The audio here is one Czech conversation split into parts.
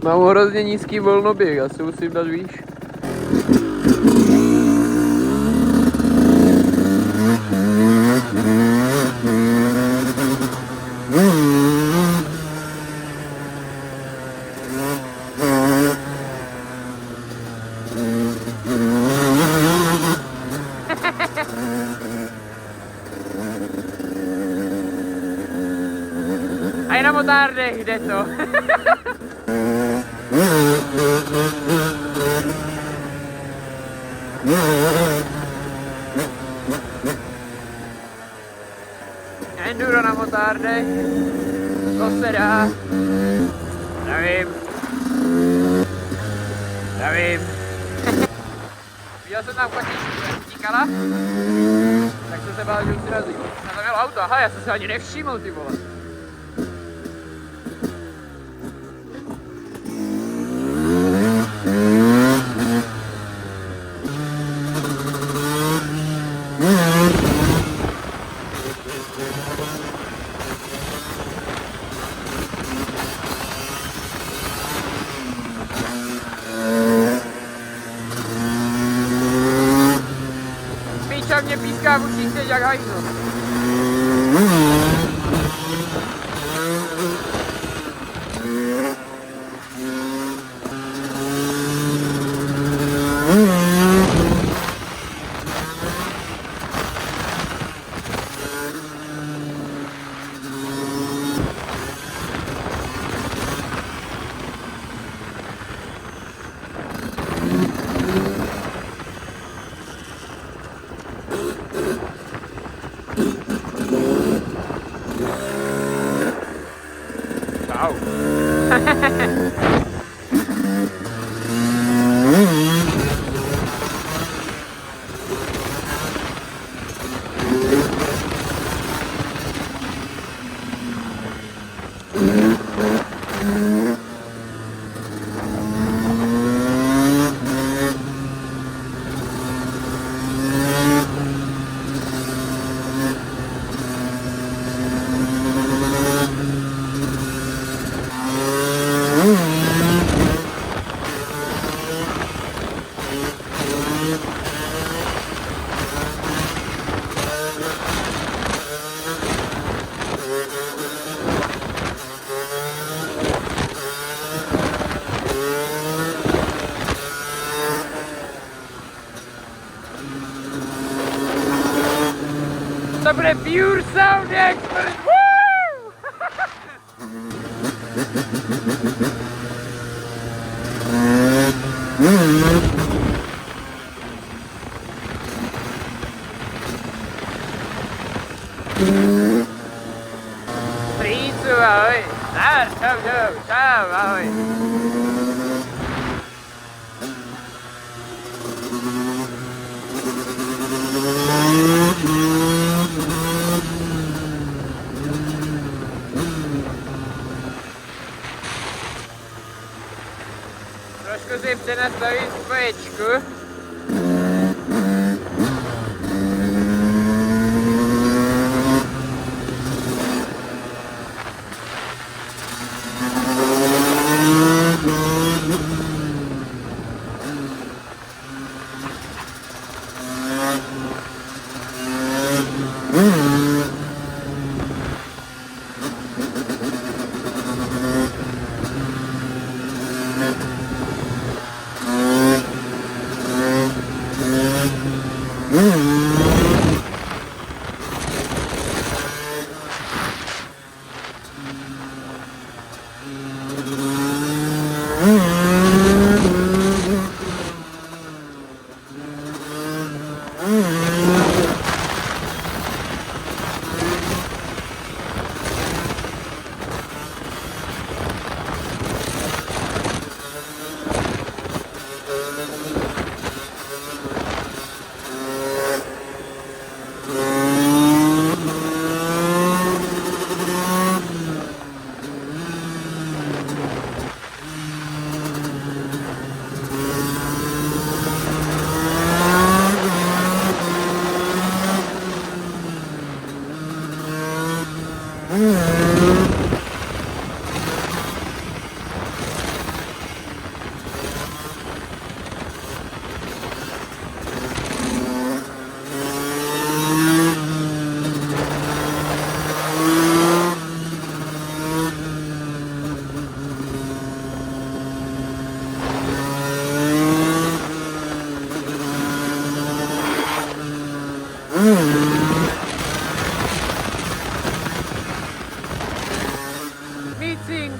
Mám hrozně nízký volnoběh, asi musím dát výš. A i na motárdech jde to. Enduro na motárdech. To se dá. Nevím. Viděl jsem tam patičku, utíkala. Tak jsem se bál, že už si razí. A tam mělo auto, aha, já jsem se ani nevšiml, ty vole. Píča mě píská v uších teď jak hajzl. Čau. To bude Pure Sound Expert! Woo! Prícu, ahoj! Čau, ahoj! Trošku si přenastavím spoječku.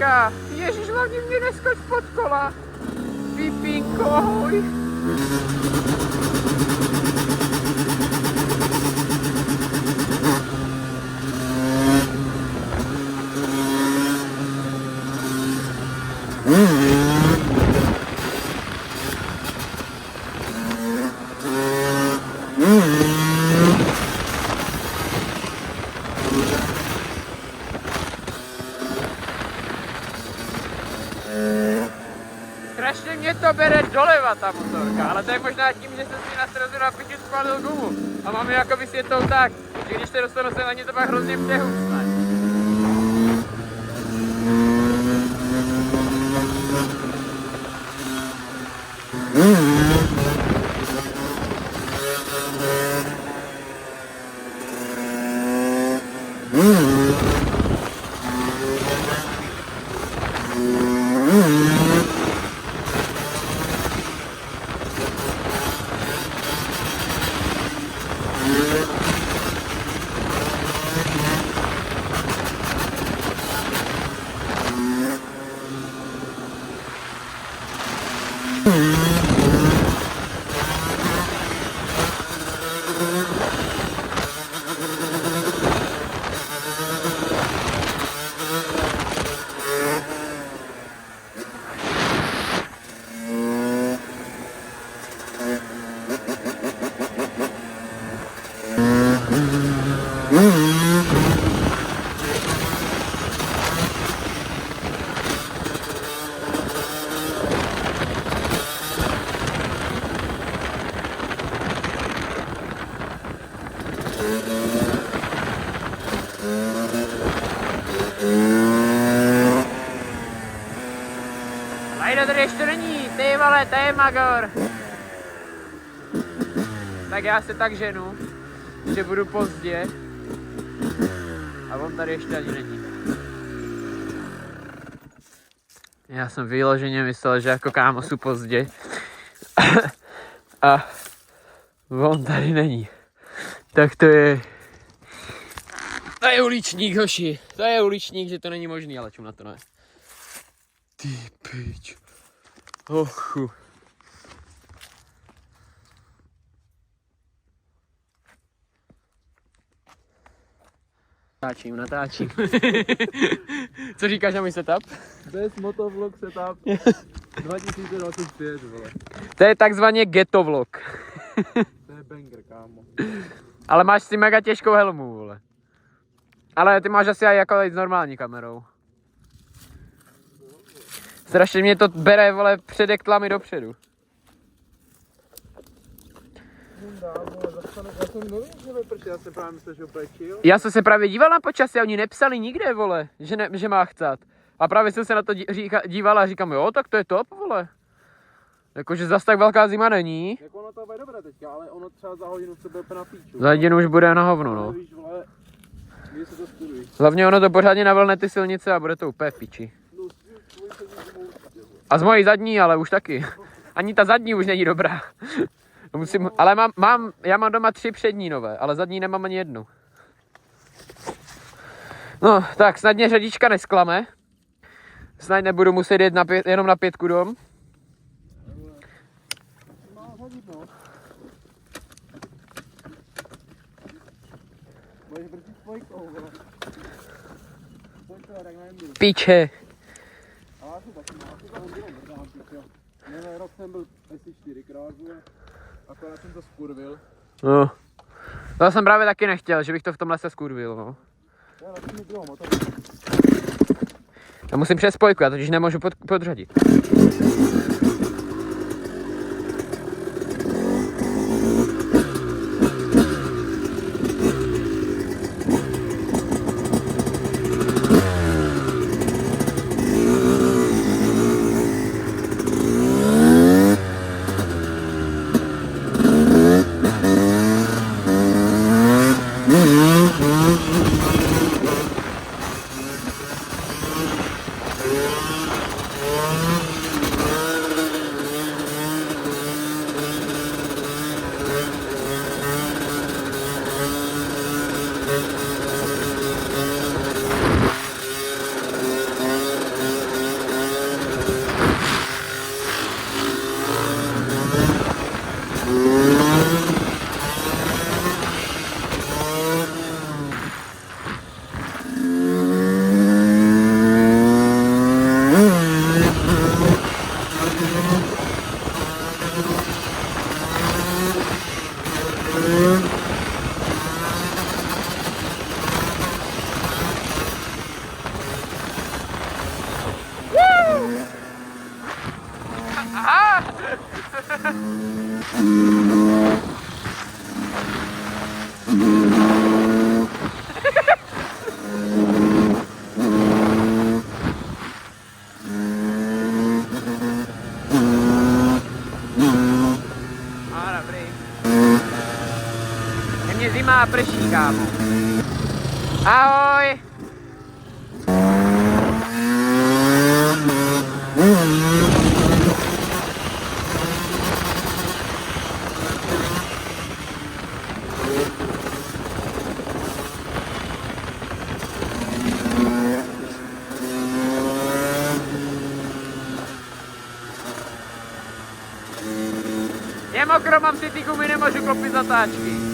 Pipinka. Ježíš, hlavně mě neskoč pod kola. Pipinko, ahoj. Strašně mě to bere doleva ta motorka, ale to je možná tím, že jsem si na srazu na piči spálil gumu. A mám ji jako vysvětlou tak, že když se dostanu se na ně, to pak hrozně přehusne. Lajdo, tady ještě není, ty vole, to je magor. Tak já se tak ženu, že budu pozdě. A on tady ještě ani není. Já jsem vyloženě myslel, že jako kámo jsou pozdě. A on tady není. Tak to je uličník, hoši. To je uličník, že to není možný, ale čum na to ne. Ty pič. Ochu. Natáčím. Co říkáš na můj setup? Best motovlog setup 2025, vole. To je takzvaně ghetto vlog. To je banger, kámo. Ale máš si mega těžkou helmu, vole. Ale ty máš asi aj jako s normální kamerou. Strašně mě to bere, vole, předek tlamy dopředu. Já jsem nevím, že vyprší, já jsem právě myslel, že úplně chill. Já jsem se právě díval na počasí a oni nepsali nikde, vole, že má chcát. A právě jsem se na to díval a říkám, jo, tak to je top, vole. Jakože zas tak velká zima není. Jako ono to bude dobré teďka, ale ono třeba za hodinu se bude na píču. Za hodinu už bude na hovno, no. Víš, vole, kdy se to studují. Hlavně ono to pořádně navlne ty silnice a bude to úplně v piči. A z mojí zadní, ale už taky. Ani ta zadní už není dobrá. Musím, ale já mám doma 3 přední nové, ale zadní nemám ani jednu. No, tak snad mě řadička nesklame. Snad nebudu muset jet jenom na 5 dom. Píče. Minulý rok jsem byl asi 4krát, akorát jsem to skurvil. No. To jsem právě taky nechtěl, že bych to v tom lese skurvil, no. Já musím přes spojku, já totiž nemůžu podřadit. Dobrý. Je mě zima a prší, kámo. Ahoj! Je mokro, mám si ty gumy, nemůžu klopit zatáčky.